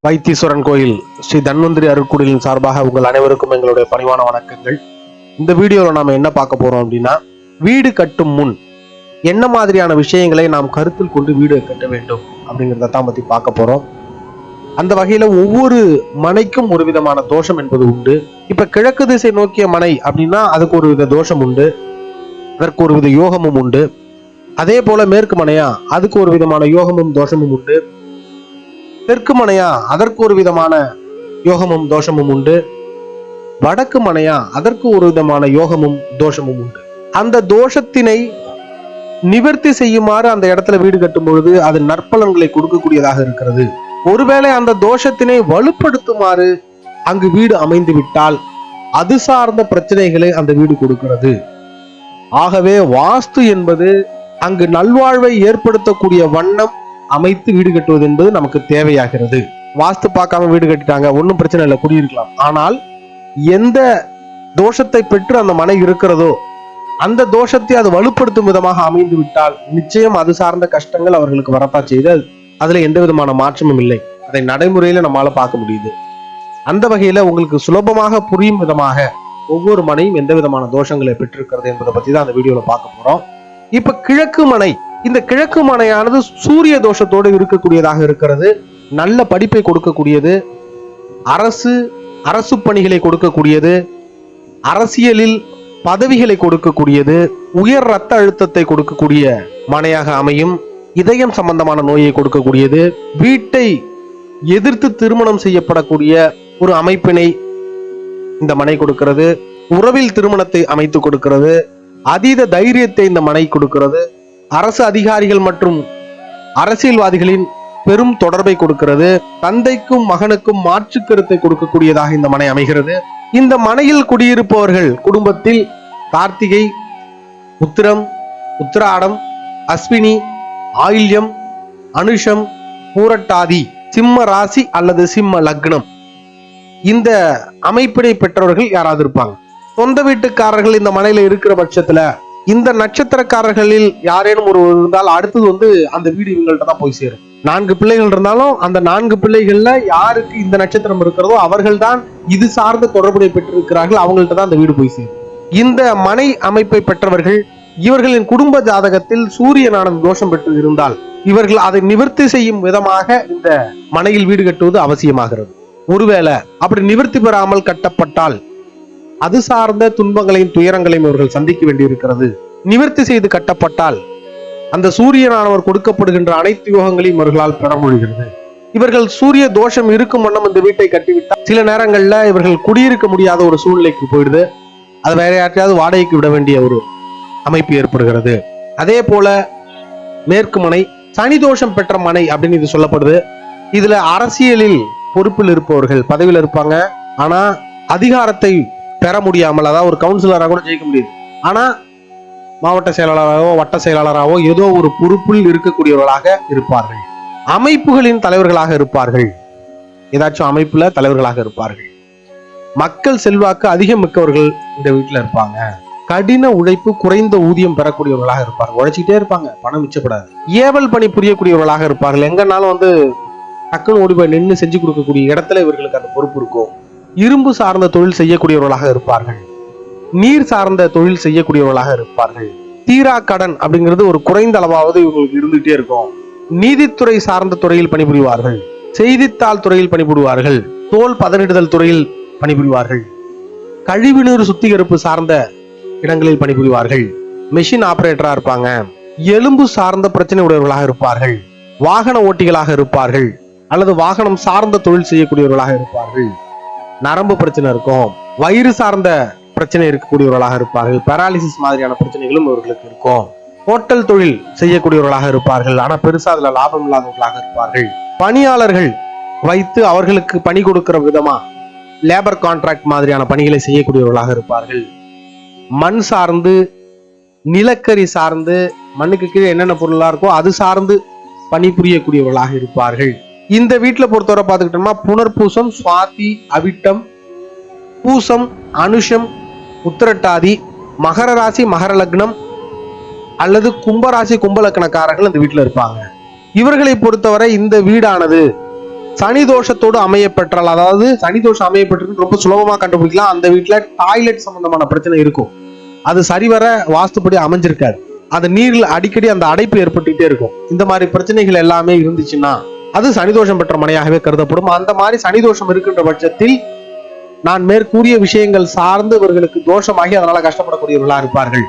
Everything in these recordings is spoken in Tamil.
வைத்தீஸ்வரன் கோயில் ஸ்ரீ தன்வந்திரி அருட்குடிலின் சார்பாக உங்கள் அனைவருக்கும் எங்களுடைய பணிவான வணக்கங்கள். இந்த வீடியோவில் நாம என்ன பார்க்க போறோம் அப்படின்னா, வீடு கட்டும் முன் என்ன மாதிரியான விஷயங்களை நாம் கருத்தில் கொண்டு வீடு கட்ட வேண்டும் அப்படிங்கிறத தான் பத்தி பார்க்க போறோம். அந்த வகையில ஒவ்வொரு மனைக்கும் ஒரு விதமான தோஷம் என்பது உண்டு. இப்ப கிழக்கு திசை நோக்கிய மனை அப்படின்னா அதுக்கு ஒரு வித தோஷம் உண்டு, அதற்கு ஒரு வித யோகமும் உண்டு. அதே போல மேற்கு மனையா அதுக்கு ஒரு விதமான யோகமும் தோஷமும் உண்டு. தெற்கு மனையா அதற்கு ஒரு விதமான யோகமும் தோஷமும் உண்டு. வடக்கு மனையா அதற்கு ஒரு விதமான யோகமும் தோஷமும் உண்டு. அந்த தோஷத்தினை நிவர்த்தி செய்யுமாறு அந்த இடத்துல வீடு கட்டும் பொழுது அது நற்பலன்களை கொடுக்கக்கூடியதாக இருக்கிறது. ஒருவேளை அந்த தோஷத்தினை வலுப்படுத்துமாறு அங்கு வீடு அமைந்து விட்டால் அது சார்ந்த பிரச்சனைகளை அந்த வீடு கொடுக்கிறது. ஆகவே வாஸ்து என்பது அங்கு நல்வாழ்வை ஏற்படுத்தக்கூடிய வண்ணம் அமைத்து வீடு கட்டுவது என்பது நமக்கு தேவையாகிறது. வாஸ்து பார்க்காம வீடு கட்டிட்டாங்க, ஒன்றும் பிரச்சனை இல்லை, குடியிருக்கலாம். ஆனால் எந்த தோஷத்தை பெற்று அந்த மனை இருக்கிறதோ அந்த தோஷத்தை அது வலுப்படுத்தும் விதமாக அமைந்து விட்டால் நிச்சயம் அது சார்ந்த கஷ்டங்கள் அவர்களுக்கு வரத்தான் செய்து அதுல எந்த விதமான மாற்றமும் இல்லை. அதை நடைமுறையில நம்மளால பார்க்க முடியுது. அந்த வகையில உங்களுக்கு சுலபமாக புரியும் விதமாக ஒவ்வொரு மனையும் எந்த விதமான தோஷங்களை பெற்றிருக்கிறது என்பதை பத்தி தான் அந்த வீடியோல பார்க்க போறோம். இப்ப கிழக்கு மனை, இந்த கிழக்கு மனையானது சூரிய தோஷத்தோடு இருக்கக்கூடியதாக இருக்கிறது. நல்ல படிப்பை கொடுக்கக்கூடியது, அரசு பணிகளை கொடுக்கக்கூடியது, அரசியலில் பதவிகளை கொடுக்கக்கூடியது, உயர் இரத்த அழுத்தத்தை கொடுக்கக்கூடிய மனையாக அமையும். இதயம் சம்பந்தமான நோயை கொடுக்கக்கூடியது, வீட்டை எதிர்த்து திருமணம் செய்யப்படக்கூடிய ஒரு அமைப்பினை இந்த மனை கொடுக்கிறது. உறவில் திருமணத்தை அமைத்து கொடுக்கிறது. அதீத தைரியத்தை இந்த மனை கொடுக்கிறது. அரசு அதிகாரிகள் மற்றும் அரசியல்வாதிகளின் பெரும் தொடர்பை கொடுக்கிறது. தந்தைக்கும் மகனுக்கும் மாற்று கருத்தை கொடுக்கக்கூடியதாக இந்த மனை அமைகிறது. இந்த மனையில் குடியிருப்பவர்கள் குடும்பத்தில் கார்த்திகை, உத்திரம், உத்திராடம், அஸ்வினி, ஆயில்யம், அனுஷம், பூரட்டாதி, சிம்ம ராசி அல்லது சிம்ம லக்னம் இந்த அமைப்பினை பெற்றவர்கள் யாராவது இருப்பாங்க. சொந்த வீட்டுக்காரர்கள் இந்த மனையில இருக்கிற பட்சத்துல இந்த நட்சத்திரக்காரர்களில் யாரேனும் ஒரு இருந்தால் அடுத்தது அந்த வீடு இவங்கள்ட்ட தான் போய் சேரும். 4 பிள்ளைகள் இருந்தாலும் அந்த 4 பிள்ளைகள்ல யாருக்கு இந்த நட்சத்திரம் இருக்கிறதோ அவர்கள் தான் இது சார்ந்த தொடர்புடைய பெற்றிருக்கிறார்கள், அவங்கள்ட்ட தான் அந்த வீடு போய் சேரும். இந்த மனை அமைப்பை பெற்றவர்கள் இவர்களின் குடும்ப ஜாதகத்தில் சூரியனானது தோஷம் பெற்று இருந்தால் இவர்கள் அதை நிவர்த்தி செய்யும் விதமாக இந்த மனையில் வீடு கட்டுவது அவசியமாகிறது. ஒருவேளை அப்படி நிவர்த்தி பெறாமல் கட்டப்பட்டால் அது சார்ந்த துன்பங்களையும் துயரங்களையும் இவர்கள் சந்திக்க வேண்டியிருக்கிறது. நிவர்த்தி செய்து கட்டப்பட்டால் அந்த சூரியனானவர் கொடுக்கப்படுகின்ற அனைத்து யோகங்களையும் இவர்களால் பெற முடிகிறது. இவர்கள் சூரிய தோஷம் இருக்கும் வண்ணம் இந்த வீட்டை கட்டிவிட்டால் சில நேரங்கள்ல இவர்கள் குடியிருக்க முடியாத ஒரு சூழ்நிலைக்கு போயிடுது. அது வேற யாரையாவது வாடகைக்கு விட வேண்டிய ஒரு அமைப்பு ஏற்படுகிறது. அதே போல மேற்கு மனை சனி தோஷம் பெற்ற மனை அப்படின்னு இது சொல்லப்படுது. இதுல அரசியலில் பொறுப்பில் இருப்பவர்கள் பதவியில் இருப்பாங்க, ஆனா அதிகாரத்தை பெற முடியாமல், அதாவது ஒரு கவுன்சிலராக கூட ஜெயிக்க முடியுது, ஆனா மாவட்ட செயலாளராகவோ வட்ட செயலாளராகவோ ஏதோ ஒரு பொறுப்பில் இருக்கக்கூடியவர்களாக இருப்பார்கள். அமைப்புகளின் தலைவர்களாக இருப்பார்கள், ஏதாச்சும் அமைப்புல தலைவர்களாக இருப்பார்கள். மக்கள் செல்வாக்கு அதிகம் மிக்கவர்கள் இந்த வீட்டுல இருப்பாங்க. கடின உழைப்பு, குறைந்த ஊதியம் பெறக்கூடியவர்களாக இருப்பார்கள். உழைச்சிக்கிட்டே இருப்பாங்க, பணம் மிச்சப்படாது. ஏவல் பணி புரியக்கூடியவர்களாக இருப்பார்கள். எங்கனாலும் டக்குன்னு ஓடி போய் நின்று செஞ்சு கொடுக்கக்கூடிய இடத்துல இவர்களுக்கு அந்த பொறுப்பு இருக்கும். இரும்பு சார்ந்த தொழில் செய்யக்கூடியவர்களாக இருப்பார்கள். நீர் சார்ந்த தொழில் செய்யக்கூடியவர்களாக இருப்பார்கள். தீரா கடன் அப்படிங்கிறது ஒரு குறைந்த அளவாவது இவங்களுக்கு இருந்துகிட்டே இருக்கும். நீதித்துறை சார்ந்த துறையில் பணிபுரிவார்கள். செய்தித்தாள் துறையில் பணிபுரிவார்கள். தோல் பதனிடுதல் துறையில் பணிபுரிவார்கள். கழிவுநீர் சுத்திகரிப்பு சார்ந்த இடங்களில் பணிபுரிவார்கள். மெஷின் ஆபரேட்டரா இருப்பாங்க. எலும்பு சார்ந்த பிரச்சனை உடையவர்களாக இருப்பார்கள். வாகன ஓட்டிகளாக இருப்பார்கள், அல்லது வாகனம் சார்ந்த தொழில் செய்யக்கூடியவர்களாக இருப்பார்கள். நரம்பு பிரச்சனை இருக்கும், வயிறு சார்ந்த பிரச்சனை இருக்கக்கூடியவர்களாக இருப்பார்கள். பேராலிசிஸ் மாதிரியான பிரச்சனைகளும் இவர்களுக்கு இருக்கும். ஹோட்டல் தொழில் செய்யக்கூடியவர்களாக இருப்பார்கள், ஆனா பெருசா அதுல லாபம் இல்லாதவர்களாக இருப்பார்கள். பணியாளர்கள் வைத்து அவர்களுக்கு பணி கொடுக்கிற விதமா லேபர் கான்ட்ராக்ட் மாதிரியான பணிகளை செய்யக்கூடியவர்களாக இருப்பார்கள். மண் சார்ந்து, நிலக்கரி சார்ந்து, மண்ணுக்கு கீழே என்னென்ன பொருளா இருக்கோ அது சார்ந்து பணிபுரியக்கூடியவர்களாக இருப்பார்கள். இந்த வீட்டுல பொறுத்தவரை பார்த்துக்கிட்டோம்னா புனர்பூசம், சுவாதி, அவிட்டம், பூசம், அனுஷம், உத்திரட்டாதி, மகர ராசி மகர லக்னம் அல்லது கும்பராசி கும்பலக்கணக்காரர்கள் இந்த வீட்டுல இருப்பாங்க. இவர்களை பொறுத்தவரை இந்த வீடானது சனி தோஷத்தோடு அமைய பெற்றால், அதாவது சனி தோஷம் அமைய பெற்றது ரொம்ப சுலபமா கண்டுபிடிக்கலாம். அந்த வீட்டுல டாய்லெட் சம்பந்தமான பிரச்சனை இருக்கும், அது சரிவர வாஸ்துப்படி அமைஞ்சிருக்காது, அது நீரில் அடிக்கடி அந்த அடைப்பு ஏற்பட்டுட்டே இருக்கும். இந்த மாதிரி பிரச்சனைகள் எல்லாமே இருந்துச்சுன்னா அது சனிதோஷம் பெற்ற மனையாகவே கருதப்படும். அந்த மாதிரி சனிதோஷம் இருக்கின்ற பட்சத்தில் நான் மேற்கூறிய விஷயங்கள் சார்ந்து இவர்களுக்கு தோஷமாகி அதனால கஷ்டப்படக்கூடியவர்களா இருப்பார்கள்.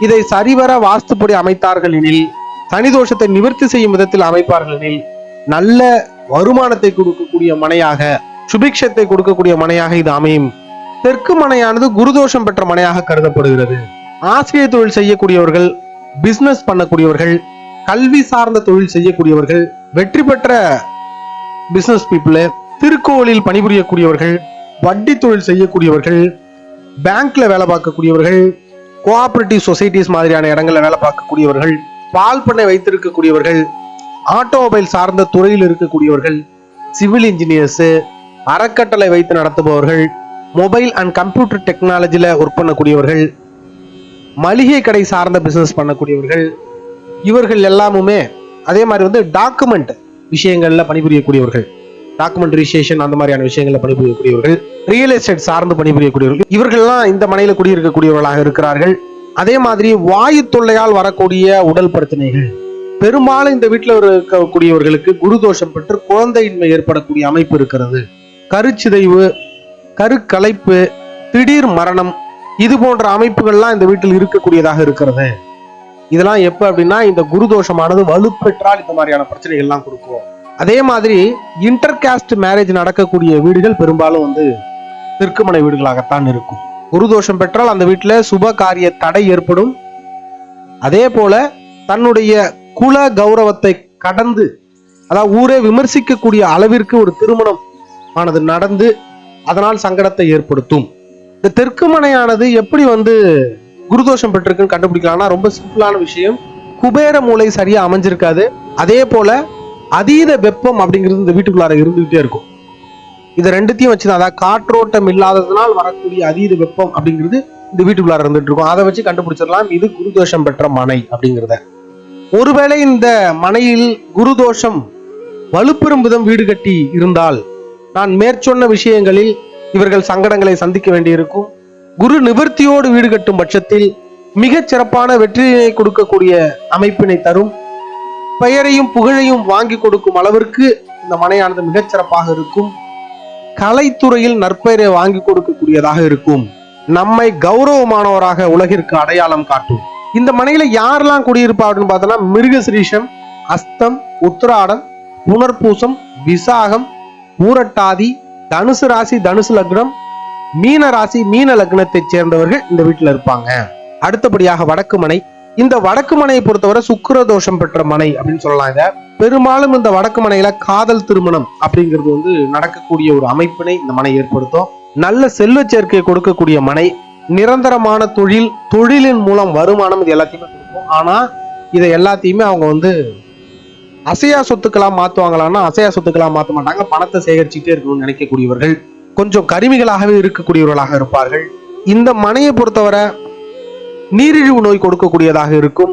இதை சரிவர வாஸ்துப்படி அமைத்தார்கள் எனில், சனி தோஷத்தை நிவர்த்தி செய்யும் விதத்தில் அமைப்பார்கள் எனில், நல்ல வருமானத்தை கொடுக்கக்கூடிய மனையாக, சுபிக்ஷத்தை கொடுக்கக்கூடிய மனையாக இது அமையும். தெற்கு மனையானது குருதோஷம் பெற்ற மனையாக கருதப்படுகிறது. ஆசிரியர் தொழில் செய்யக்கூடியவர்கள், பிசினஸ் பண்ணக்கூடியவர்கள், கல்வி சார்ந்த தொழில் செய்யக்கூடியவர்கள், வெற்றி பெற்ற பிசினஸ் பீப்புள், திருக்கோவிலில் பணிபுரியக்கூடியவர்கள், வட்டி தொழில் செய்யக்கூடியவர்கள், பேங்க்ல வேலை பார்க்கக்கூடியவர்கள், கோஆபரேட்டிவ் சொசைட்டிஸ் மாதிரியான இடங்கள்ல வேலை பார்க்கக்கூடியவர்கள், பால் பண்ணை வைத்திருக்கக்கூடியவர்கள், ஆட்டோமொபைல் சார்ந்த துறையில் இருக்கக்கூடியவர்கள், சிவில் இன்ஜினியர்ஸ், அறக்கட்டளை வைத்து நடத்துபவர்கள், மொபைல் அண்ட் கம்ப்யூட்டர் டெக்னாலஜில ஒர்க் பண்ணக்கூடியவர்கள், மளிகை கடை சார்ந்த பிசினஸ் பண்ணக்கூடியவர்கள், இவர்கள் எல்லாமுமே அதே மாதிரி டாக்குமெண்ட் விஷயங்கள்ல பணிபுரியக்கூடியவர்கள், டாக்குமெண்ட் ரிஜிஸ்ட்ரேஷன் அந்த மாதிரியான விஷயங்கள்ல பணிபுரியக்கூடியவர்கள், ரியல் எஸ்டேட் சார்ந்து பணிபுரியக்கூடியவர்கள், இவர்கள்லாம் இந்த மனையில குடியிருக்கக்கூடியவர்களாக இருக்கிறார்கள். அதே மாதிரி வாயு தொல்லையால் வரக்கூடிய உடல் பிரச்சனைகள், பெரும்பாலும் இந்த வீட்டில் இருக்கக்கூடியவர்களுக்கு குருதோஷம் பெற்று குழந்தையின்மை ஏற்படக்கூடிய அமைப்பு இருக்கிறது. கருச்சிதைவு, கருக்கலைப்பு, திடீர் மரணம், இது போன்ற அமைப்புகள்லாம் இந்த வீட்டில் இருக்கக்கூடியதாக இருக்கிறது. இதெல்லாம் எப்ப அப்படின்னா இந்த குருதோஷமானது வலுப்பெற்றால் இந்த மாதிரியான பிரச்சனைகள் எல்லாம் கொடுக்கும். அதே மாதிரி இன்டர் காஸ்ட் மேரேஜ் நடக்கக்கூடிய வீடுகள் பெரும்பாலும் தெற்குமனை வீடுகளாகத்தான் இருக்கும். குருதோஷம் பெற்றால் அந்த வீட்டுல சுப காரிய தடை ஏற்படும். அதே போல தன்னுடைய குல கௌரவத்தை கடந்து, அதாவது ஊரே விமர்சிக்கக்கூடிய அளவிற்கு ஒரு திருமணம் ஆனது நடந்து அதனால் சங்கடத்தை ஏற்படுத்தும். இந்த தெற்கு மனையானது எப்படி குருதோஷம் பெற்றிருக்குன்னு கண்டுபிடிக்கலாம்னா ரொம்ப சிம்பிளான விஷயம். குபேர மூலை சரியா அமைஞ்சிருக்காது. அதே போல அதீத வெப்பம் அப்படிங்கிறது இந்த வீட்டுக்குள்ளார இருந்துகிட்டே இருக்கும். இது ரெண்டுத்தையும் வச்சுதான், அதாவது காற்றோட்டம் இல்லாததுனால் வரக்கூடிய அதீத வெப்பம் அப்படிங்கிறது இந்த வீட்டுக்குள்ளார இருந்துட்டு இருக்கும். அதை வச்சு கண்டுபிடிச்சிடலாம் இது குருதோஷம் பெற்ற மனை அப்படிங்கிறத. ஒருவேளை இந்த மனையில் குருதோஷம் வலுப்பெறும் விதம் வீடு கட்டி இருந்தால் நான் மேற்சொன்ன விஷயங்களில் இவர்கள் சங்கடங்களை சந்திக்க வேண்டியிருக்கும். குரு நிவர்த்தியோடு வீடு கட்டும் பட்சத்தில் மிகச் சிறப்பான வெற்றியை கொடுக்கக்கூடிய அமைப்பினை தரும். பெயரையும் புகழையும் வாங்கி கொடுக்கும் அளவிற்கு இந்த மனையானது மிகச் சிறப்பாக இருக்கும். கலைத்துறையில் நற்பெயரை வாங்கி கொடுக்கக்கூடியதாக இருக்கும். நம்மை கௌரவமானவராக உலகிற்கு அடையாளம் காட்டும். இந்த மனையில யாரெல்லாம் குடியிருப்பா அப்படின்னு பார்த்தோம்னா மிருகசிரீஷம், அஸ்தம், உத்திராடம், புனர்பூசம், விசாகம், பூரட்டாதி, தனுசு ராசி, தனுசு லக்னம், மீன ராசி, மீன லக்னத்தை சேர்ந்தவர்கள் இந்த வீட்டுல இருப்பாங்க. அடுத்தபடியாக வடக்கு மனை. இந்த வடக்கு மனையை பொறுத்தவரை சுக்கிர தோஷம் பெற்ற மனை அப்படின்னு சொல்லலாம். இத பெரும்பாலும் இந்த வடக்கு மனையில காதல் திருமணம் அப்படிங்கிறது நடக்கக்கூடிய ஒரு அமைப்பினை இந்த மனை ஏற்படுத்தும். நல்ல செல்வ சேர்க்கையை கொடுக்கக்கூடிய மனை. நிரந்தரமான தொழில், தொழிலின் மூலம் வருமானம், இது எல்லாத்தையுமே கொடுக்கும். ஆனா இதை எல்லாத்தையுமே அவங்க அசையா சொத்துக்களா மாத்துவாங்களான்னா அசையா சொத்துக்களா மாற்ற மாட்டாங்க. பணத்தை சேகரிச்சுட்டே இருக்கணும்னு நினைக்கக்கூடியவர்கள், கொஞ்சம் கருமிகளாகவே இருக்கக்கூடியவர்களாக இருப்பார்கள். இந்த மனையை பொறுத்தவரை நீரிழிவு நோய் கொடுக்கக்கூடியதாக இருக்கும்.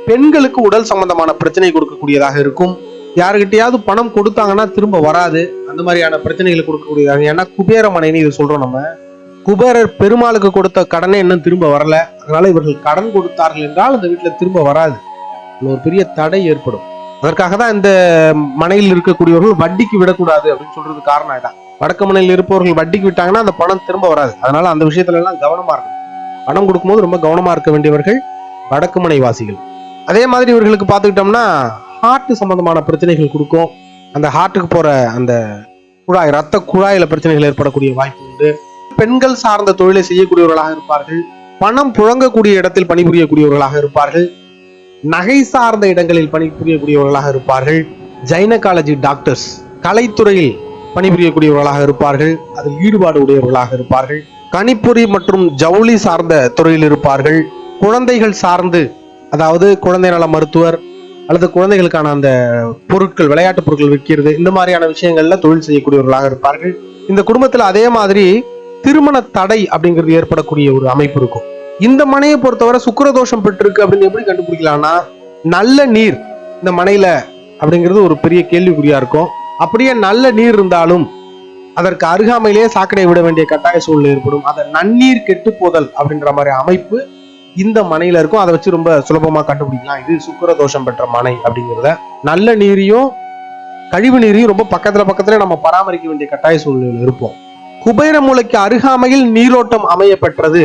பெண்களுக்கு உடல் சம்பந்தமான பிரச்சனை கொடுக்கக்கூடியதாக இருக்கும். யாருக்கிட்டையாவது பணம் கொடுத்தாங்கன்னா திரும்ப வராது, அந்த மாதிரியான பிரச்சனைகளை கொடுக்கக்கூடியதாக. ஏன்னா குபேர மனைன்னு இது சொல்றோம் நம்ம. குபேரர் பெருமாளுக்கு கொடுத்த கடனே இன்னும் திரும்ப வரல, அதனால இவர்கள் கடன் கொடுத்தார்கள் என்றால் அந்த வீட்டுல திரும்ப வராது, ஒரு பெரிய தடை ஏற்படும். அதற்காக தான் இந்த மனையில் இருக்கக்கூடியவர்கள் வட்டிக்கு விடக்கூடாது அப்படின்னு சொல்றது காரணம் இதான். வடக்கு மனையில் இருப்பவர்கள் வட்டிக்கு விட்டாங்கன்னா அந்த பணம் திரும்ப வராது. அதனால அந்த விஷயத்துல எல்லாம் கவனமா இருக்கும். பணம் கொடுக்கும்போது ரொம்ப கவனமா இருக்க வேண்டியவர்கள் வடக்கு மனை வாசிகள். அதே மாதிரி இவர்களுக்கு பார்த்துக்கிட்டோம்னா ஹார்ட் சம்பந்தமான பிரச்சனைகள் கொடுக்கும். அந்த ஹார்ட்டுக்கு போற அந்த குழாய், ரத்த குழாயில பிரச்சனைகள் ஏற்படக்கூடிய வாய்ப்பு உண்டு. பெண்கள் சார்ந்த தொழிலை செய்யக்கூடியவர்களாக இருப்பார்கள். பணம் புழங்கக்கூடிய இடத்தில் பணிபுரியக்கூடியவர்களாக இருப்பார்கள். நகை சார்ந்த இடங்களில் பணிபுரியக்கூடியவர்களாக இருப்பார்கள். ஜைனகாலஜி டாக்டர்ஸ், கலைத்துறையில் பணிபுரியக்கூடியவர்களாக இருப்பார்கள். அதில் ஈடுபாடு உடையவர்களாக இருப்பார்கள். கணிப்பொறி மற்றும் ஜவுளி சார்ந்த துறையில் இருப்பார்கள். குழந்தைகள் சார்ந்து, அதாவது குழந்தை நல மருத்துவர் அல்லது குழந்தைகளுக்கான அந்த பொருட்கள், விளையாட்டு பொருட்கள் விற்கிறது, இந்த மாதிரியான விஷயங்கள்ல தொழில் செய்யக்கூடியவர்களாக இருப்பார்கள். இந்த குடும்பத்துல அதே மாதிரி திருமண தடை அப்படிங்கிறது ஏற்படக்கூடிய ஒரு அமைப்பு இருக்கும். இந்த மனையை பொறுத்தவரை சுக்கிரதோஷம் பெற்றிருக்கு அப்படின்னு எப்படி கண்டுபிடிக்கலாம்னா, நல்ல நீர் இந்த மனையில அப்படிங்கிறது ஒரு பெரிய கேள்விக்குறியா இருக்கும். அப்படியே நல்ல நீர் இருந்தாலும் அதற்கு அருகாமையிலேயே சாக்கடை விட வேண்டிய கட்டாய சூழ்நிலை ஏற்படும். அதை நன்னீர் கெட்டு போதல் அப்படின்ற மாதிரி அமைப்பு இந்த மனையில இருக்கும். அதை வச்சு ரொம்ப சுலபமா கண்டுபிடிக்கலாம் இது சுக்கிர தோஷம் பெற்ற மனை அப்படிங்கிறத. நல்ல நீரையும் கழிவு நீரையும் ரொம்ப பக்கத்துல நம்ம பராமரிக்க வேண்டிய கட்டாய சூழ்நிலையில் இருப்போம். குபேர மூலைக்கு அருகாமையில் நீரோட்டம் அமைய பெற்றது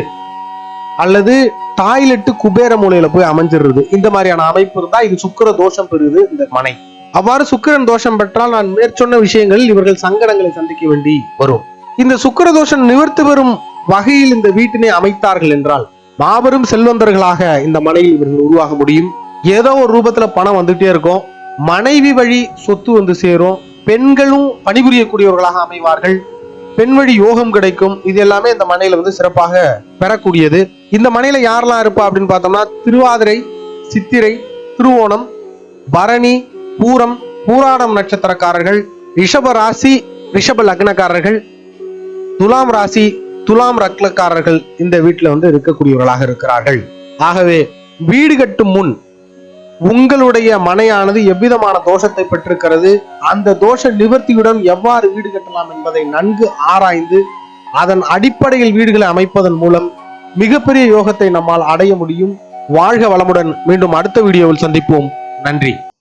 அல்லது டாய்லெட் குபேர மூலையில போய் அமைஞ்சிருது, இந்த மாதிரியான அமைப்பு இருந்தா இது சுக்கிர தோஷம் பெறுது இந்த மனை. அவ்வாறு சுக்கிரன் தோஷம் பெற்றால் நான் மேற்சொன்ன விஷயங்களில் இவர்கள் சங்கடங்களை சந்திக்க வேண்டி வரும். இந்த சுக்கிர தோஷம் நிவர்த்தி பெறும் வகையில் இந்த வீட்டினை அமைத்தார்கள் என்றால் மாபெரும் செல்வந்தர்களாக இந்த மனையில் இவர்கள் உருவாக முடியும். ஏதோ ஒரு ரூபத்துல பணம் வந்துட்டே இருக்கும், மனைவி வழி சொத்து வந்து சேரும், பெண்களும் பணிபுரியக்கூடியவர்களாக அமைவார்கள், பெண் வழி யோகம் கிடைக்கும். இது எல்லாமே இந்த மனையில வந்து சிறப்பாக பெறக்கூடியது. இந்த மனையில யாரெல்லாம் இருப்பா அப்படின்னு பார்த்தோம்னா திருவாதிரை, சித்திரை, திருவோணம், பரணி, பூரம், பூராடம் நட்சத்திரக்காரர்கள், ரிஷப ராசி, ரிஷப லக்னக்காரர்கள், துலாம் ராசி, துலாம் லக்னக்காரர்கள் இந்த வீட்டுல வந்து இருக்கக்கூடியவர்களாக இருக்கிறார்கள். ஆகவே வீடு கட்டும் முன் உங்களுடைய மனையானது எவ்விதமான தோஷத்தை பெற்றிருக்கிறது, அந்த தோஷ நிவர்த்தியுடன் எவ்வாறு வீடு கட்டலாம் என்பதை நன்கு ஆராய்ந்து அதன் அடிப்படையில் வீடுகளை அமைப்பதன் மூலம் மிகப்பெரிய யோகத்தை நம்மால் அடைய முடியும். வாழ்க வளமுடன். மீண்டும் அடுத்த வீடியோவில் சந்திப்போம். நன்றி.